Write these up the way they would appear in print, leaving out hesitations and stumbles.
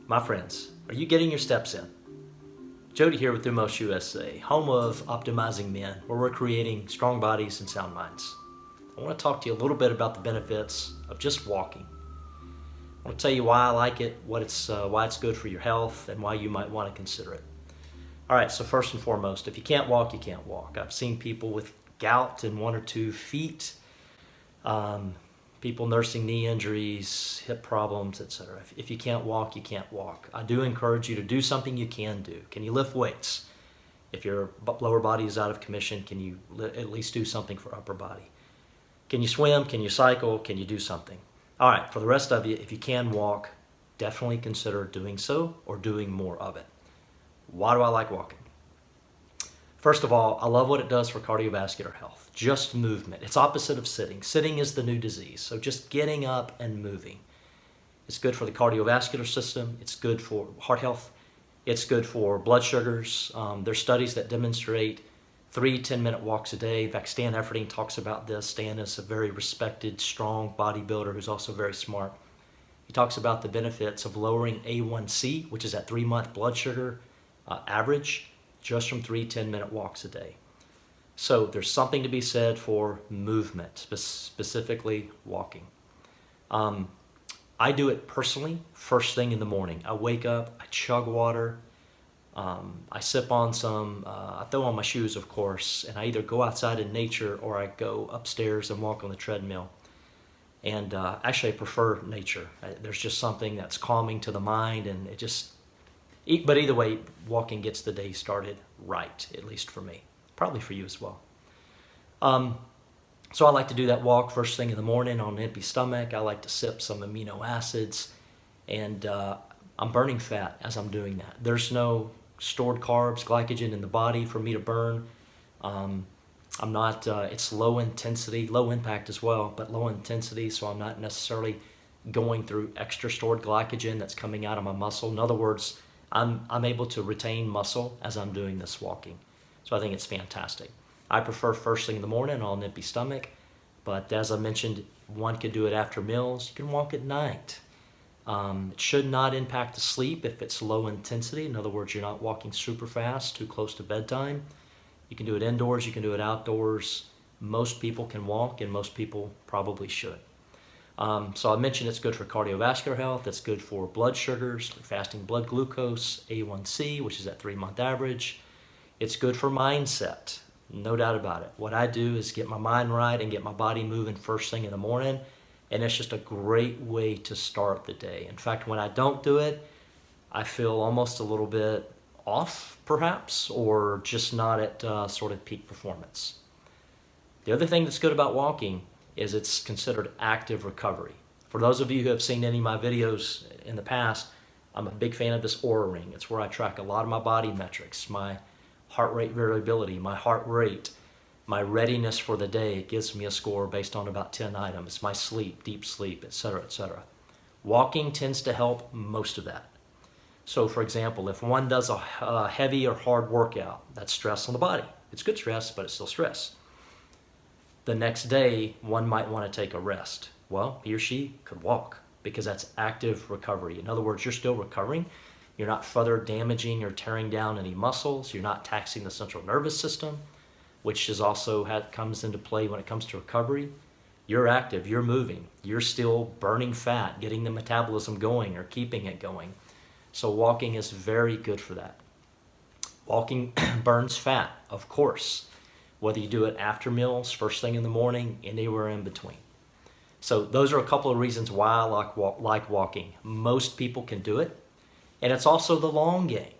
My friends, are you getting your steps in? Jody here with Thumos USA, home of optimizing men, where we're creating strong bodies and sound minds. I want to talk to you a little bit about the benefits of just walking. I want to tell you why I like it, why it's good for your health, and why you might want to consider it. All right, so first and foremost, if you can't walk, you can't walk. I've seen people with gout in 1 or 2 feet, people nursing knee injuries, hip problems, etc. If you can't walk, you can't walk. I do encourage you to do something you can do. Can you lift weights? If your lower body is out of commission, can you at least do something for upper body? Can you swim? Can you cycle? Can you do something? All right, for the rest of you, if you can walk, definitely consider doing so or doing more of it. Why do I like walking? First of all, I love what it does for cardiovascular health. Just movement. It's opposite of sitting. Sitting is the new disease. So just getting up and moving. It's good for the cardiovascular system. It's good for heart health. It's good for blood sugars. There's studies that demonstrate 3 10-minute walks a day. In fact, Stan Efferding talks about this. Stan is a very respected, strong bodybuilder who's also very smart. He talks about the benefits of lowering A1C, which is that 3-month blood sugar average, just from 3 10-minute walks a day. So there's something to be said for movement, specifically walking. I do it personally first thing in the morning. I wake up, I chug water, I sip on some, I throw on my shoes, of course, and I either go outside in nature or I go upstairs and walk on the treadmill. And actually I prefer nature. There's just something that's calming to the mind, and but either way, walking gets the day started right, at least for me. Probably for you as well. So I like to do that walk first thing in the morning on an empty stomach. I like to sip some amino acids, and I'm burning fat as I'm doing that. There's no stored carbs, glycogen in the body for me to burn. It's low intensity, low impact as well, but low intensity, so I'm not necessarily going through extra stored glycogen that's coming out of my muscle. In other words, I'm able to retain muscle as I'm doing this walking. So I think it's fantastic. I prefer first thing in the morning on an empty stomach, but as I mentioned, one could do it after meals. You can walk at night. It should not impact the sleep if it's low intensity. In other words, you're not walking super fast, too close to bedtime. You can do it indoors, you can do it outdoors. Most people can walk, and most people probably should. So I mentioned it's good for cardiovascular health. It's good for blood sugars, fasting blood glucose, A1C, which is that 3-month average. It's good for mindset, no doubt about it. What I do is get my mind right and get my body moving first thing in the morning, and it's just a great way to start the day. In fact, when I don't do it, I feel almost a little bit off, perhaps, or just not at sort of peak performance. The other thing that's good about walking is it's considered active recovery. For those of you who have seen any of my videos in the past, I'm a big fan of this Oura Ring. It's where I track a lot of my body metrics, my heart rate variability, my heart rate, my readiness for the day. It gives me a score based on about 10 items, my sleep, deep sleep, etc., etc. Walking tends to help most of that. So for example, if one does a heavy or hard workout, that's stress on the body. It's good stress, but it's still stress. The next day, one might want to take a rest. Well, he or she could walk because that's active recovery. In other words, you're still recovering. You're not further damaging or tearing down any muscles. You're not taxing the central nervous system, which is also comes into play when it comes to recovery. You're active, you're moving, you're still burning fat, getting the metabolism going or keeping it going. So walking is very good for that. Walking burns fat, of course, whether you do it after meals, first thing in the morning, anywhere in between. So those are a couple of reasons why I like walking. Most people can do it, and it's also the long game.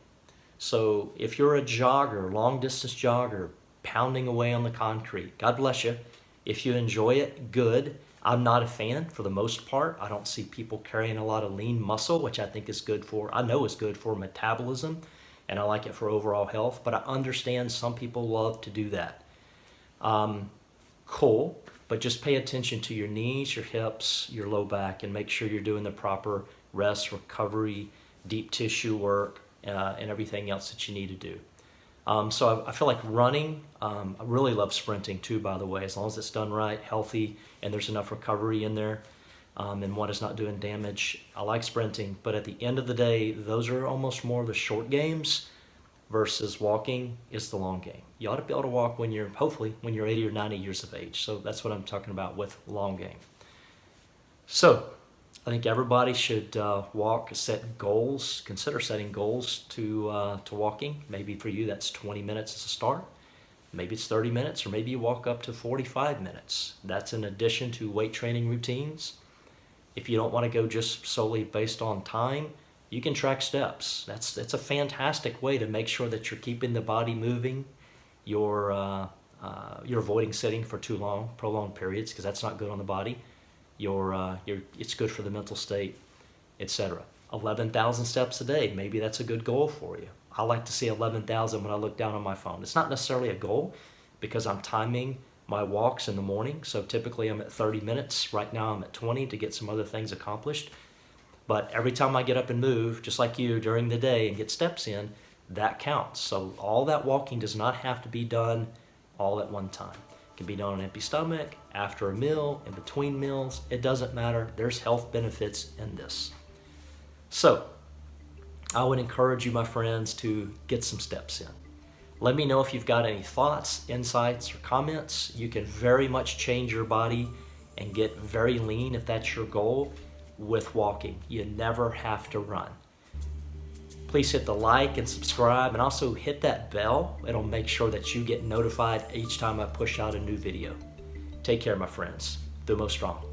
So if you're a jogger, long distance jogger, pounding away on the concrete, God bless you. If you enjoy it, good. I'm not a fan for the most part. I don't see people carrying a lot of lean muscle, which I think is good I know is good for metabolism, and I like it for overall health, but I understand some people love to do that. Cool, but just pay attention to your knees, your hips, your low back, and make sure you're doing the proper rest, recovery, deep tissue work, and everything else that you need to do. So I feel like running, I really love sprinting too, by the way, as long as it's done right, healthy, and there's enough recovery in there. and one is not doing damage. I like sprinting, but at the end of the day, those are almost more the short games versus walking is the long game. You ought to be able to walk when you're, hopefully, when you're 80 or 90 years of age. So that's what I'm talking about with long game. So I think everybody should set goals, consider setting goals to walking. Maybe for you that's 20 minutes as a start. Maybe it's 30 minutes, or maybe you walk up to 45 minutes. That's in addition to weight training routines. If you don't want to go just solely based on time, you can track steps. That's a fantastic way to make sure that you're keeping the body moving. You're avoiding sitting for too long, prolonged periods, because that's not good on the body. It's good for the mental state, etc. 11,000 steps a day, maybe that's a good goal for you. I like to see 11,000 when I look down on my phone. It's not necessarily a goal because I'm timing my walks in the morning. So typically I'm at 30 minutes. Right now I'm at 20 to get some other things accomplished. But every time I get up and move, just like you, during the day and get steps in, that counts. So all that walking does not have to be done all at one time. It can be done on an empty stomach, after a meal, in between meals. It doesn't matter. There's health benefits in this. So I would encourage you, my friends, to get some steps in. Let me know if you've got any thoughts, insights, or comments. You can very much change your body and get very lean if that's your goal with walking. You never have to run. Please hit the like and subscribe, and also hit that bell. It'll make sure that you get notified each time I push out a new video. Take care, my friends. Thumos strong.